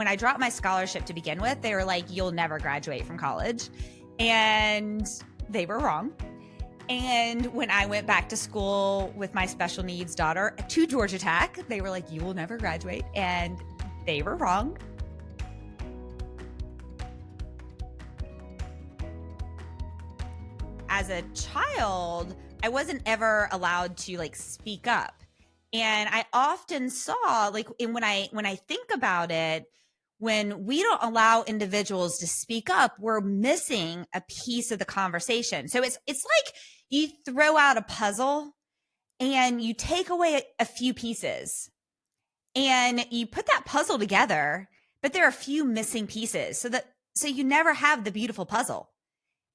When I dropped my scholarship to begin with, they were like, you'll never graduate from college. And they were wrong. And when I went back to school with my special needs daughter to Georgia Tech, they were like, you will never graduate. And they were wrong. As a child, I wasn't ever allowed to speak up. And I often saw when I think about it, when we don't allow individuals to speak up, we're missing a piece of the conversation. So it's like you throw out a puzzle and you take away a few pieces and you put that puzzle together, but there are a few missing pieces so you never have the beautiful puzzle.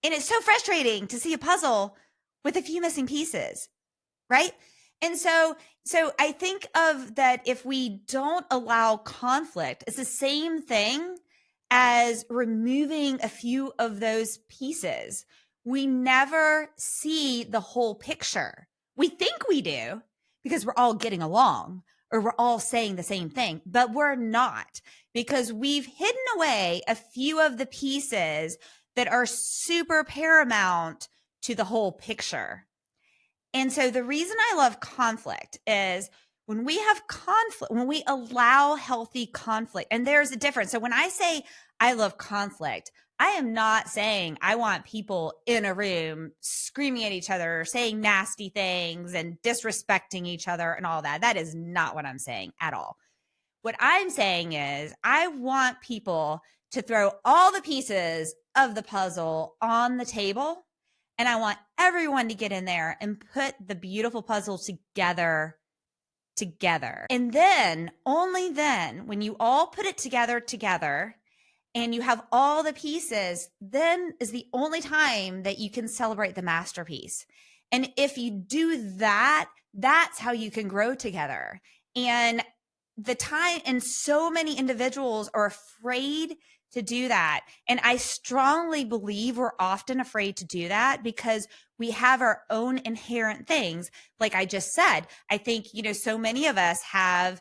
And it's so frustrating to see a puzzle with a few missing pieces, right? And so I think of that if we don't allow conflict, it's the same thing as removing a few of those pieces. We never see the whole picture. We think we do because we're all getting along or we're all saying the same thing, but we're not, because we've hidden away a few of the pieces that are super paramount to the whole picture. And so the reason I love conflict is when we have conflict, when we allow healthy conflict, and there's a difference. So when I say I love conflict, I am not saying I want people in a room screaming at each other, saying nasty things and disrespecting each other and all that. That is not what I'm saying at all. What I'm saying is I want people to throw all the pieces of the puzzle on the table. And I want everyone to get in there and put the beautiful puzzle together. And then, only then, when you all put it together, and you have all the pieces, then is the only time that you can celebrate the masterpiece. And if you do that, that's how you can grow together. And so many individuals are afraid to do that. And I strongly believe we're often afraid to do that because we have our own inherent things. Like I just said, I think, so many of us have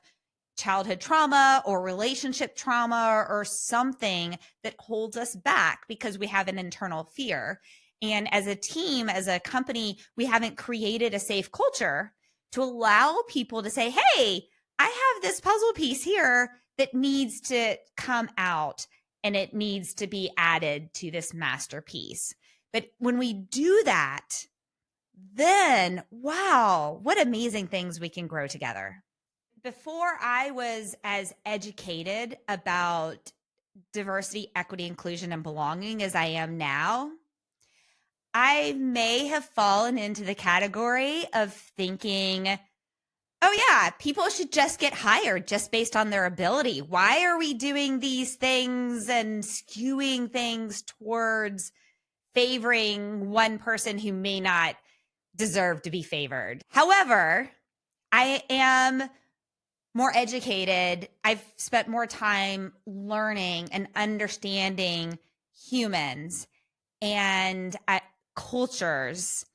childhood trauma or relationship trauma or something that holds us back because we have an internal fear. And as a team, as a company, we haven't created a safe culture to allow people to say, hey, I have this puzzle piece here that needs to come out and it needs to be added to this masterpiece. But when we do that, then, wow, what amazing things we can grow together. Before I was as educated about diversity, equity, inclusion, and belonging as I am now, I may have fallen into the category of thinking, oh yeah, people should just get hired just based on their ability. Why are we doing these things and skewing things towards favoring one person who may not deserve to be favored? However, I am more educated. I've spent more time learning and understanding humans and cultures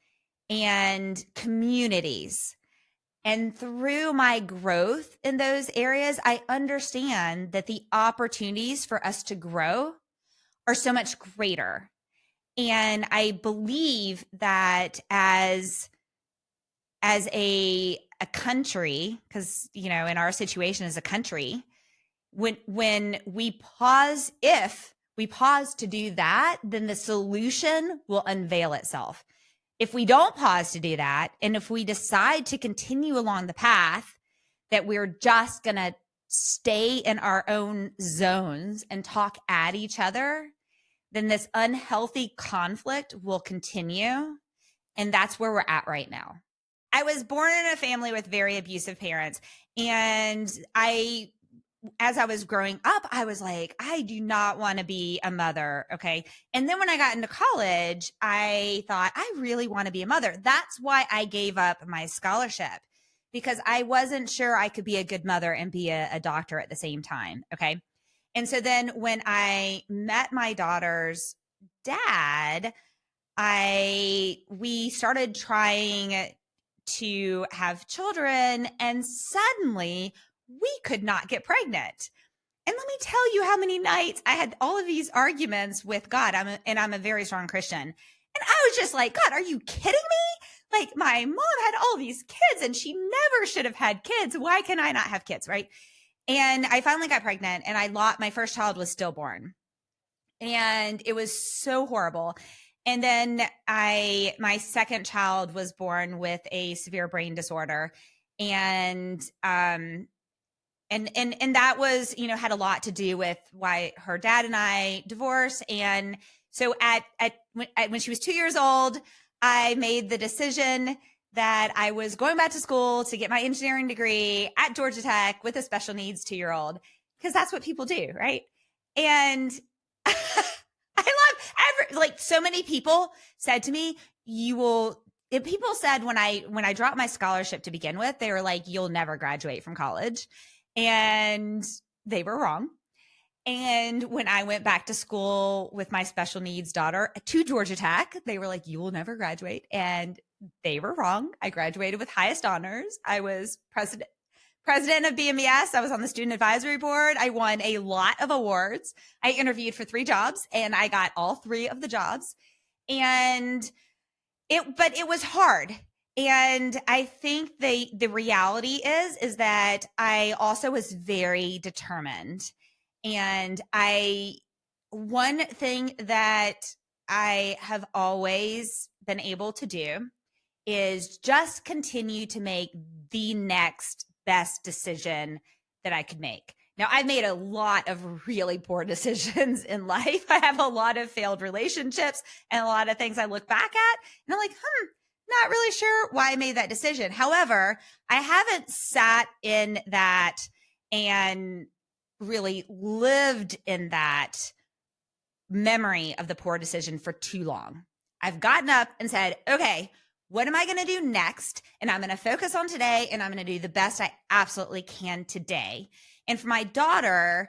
and communities. And through my growth in those areas, I understand that the opportunities for us to grow are so much greater. And I believe that as a country, because, in our situation as a country, when we pause, if we pause to do that, then the solution will unveil itself. If we don't pause to do that, and if we decide to continue along the path that we're just going to stay in our own zones and talk at each other, then this unhealthy conflict will continue. And that's where we're at right now. I was born in a family with very abusive parents. And as I was growing up, I was like, I do not want to be a mother. Okay. And then when I got into college, I thought, I really want to be a mother. That's why I gave up my scholarship, because I wasn't sure I could be a good mother and be a doctor at the same time. Okay. And so then when I met my daughter's dad, we started trying to have children, and suddenly we could not get pregnant. And let me tell you how many nights I had all of these arguments with God. I'm a very strong Christian. And I was just like, God, are you kidding me? Like, my mom had all these kids and she never should have had kids. Why can I not have kids? Right. And I finally got pregnant and my first child was stillborn. And it was so horrible. And then my second child was born with a severe brain disorder. And that was, had a lot to do with why her dad and I divorced. And so when she was 2 years old, I made the decision that I was going back to school to get my engineering degree at Georgia Tech with a special needs 2-year-old, because that's what people do, right? And so many people said to me, people said when I dropped my scholarship to begin with, they were like, you'll never graduate from college. And they were wrong. And when I went back to school with my special needs daughter to Georgia Tech, they were like, you will never graduate. And they were wrong. I graduated with highest honors. I was president of BMES. I was on the student advisory board. I won a lot of awards. I interviewed for 3 jobs and I got all 3 of the jobs. But it was hard. And I think the reality is that I also was very determined. And one thing that I have always been able to do is just continue to make the next best decision that I could make. Now, I've made a lot of really poor decisions in life. I have a lot of failed relationships and a lot of things I look back at and I'm like, not really sure why I made that decision. However, I haven't sat in that and really lived in that memory of the poor decision for too long. I've gotten up and said, okay, what am I going to do next? And I'm going to focus on today and I'm going to do the best I absolutely can today. And for my daughter,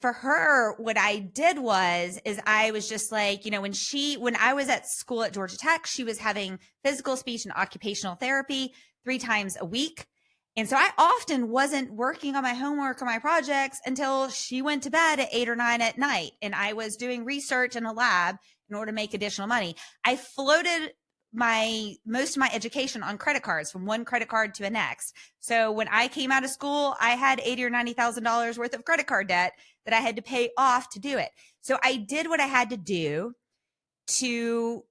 for her, what I did is I was just like, when I was at school at Georgia Tech, she was having physical, speech, and occupational therapy 3 times a week. And so I often wasn't working on my homework or my projects until she went to bed at 8 or 9 at night. And I was doing research in a lab in order to make additional money. I floated most of my education on credit cards from one credit card to the next. So when I came out of school, I had $80,000 or $90,000 worth of credit card debt that I had to pay off to do it. So I did what I had to do to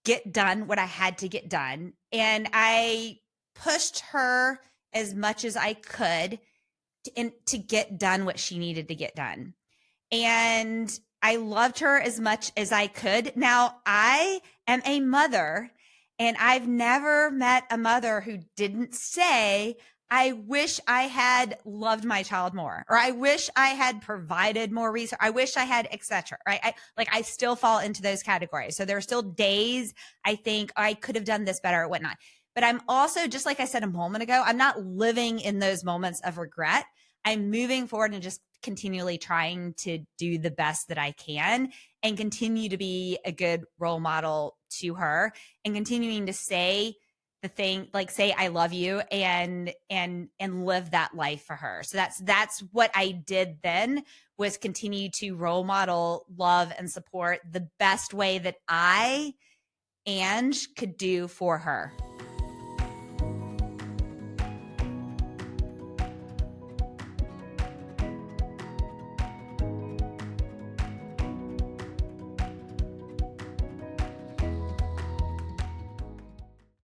get done what I had to get done. And I pushed her as much as I could to get done what she needed to get done. And I loved her as much as I could. Now, I am a mother, and I've never met a mother who didn't say, I wish I had loved my child more, or I wish I had provided more resources. I wish I had, etc. Right? I still fall into those categories. So there are still days I think I could have done this better or whatnot. But I'm also, just like I said a moment ago, I'm not living in those moments of regret. I'm moving forward and just continually trying to do the best that I can and continue to be a good role model to her and continuing to say the thing, like say I love you and live that life for her. So that's what I did then, was continue to role model, love, and support the best way that I, Ange, could do for her.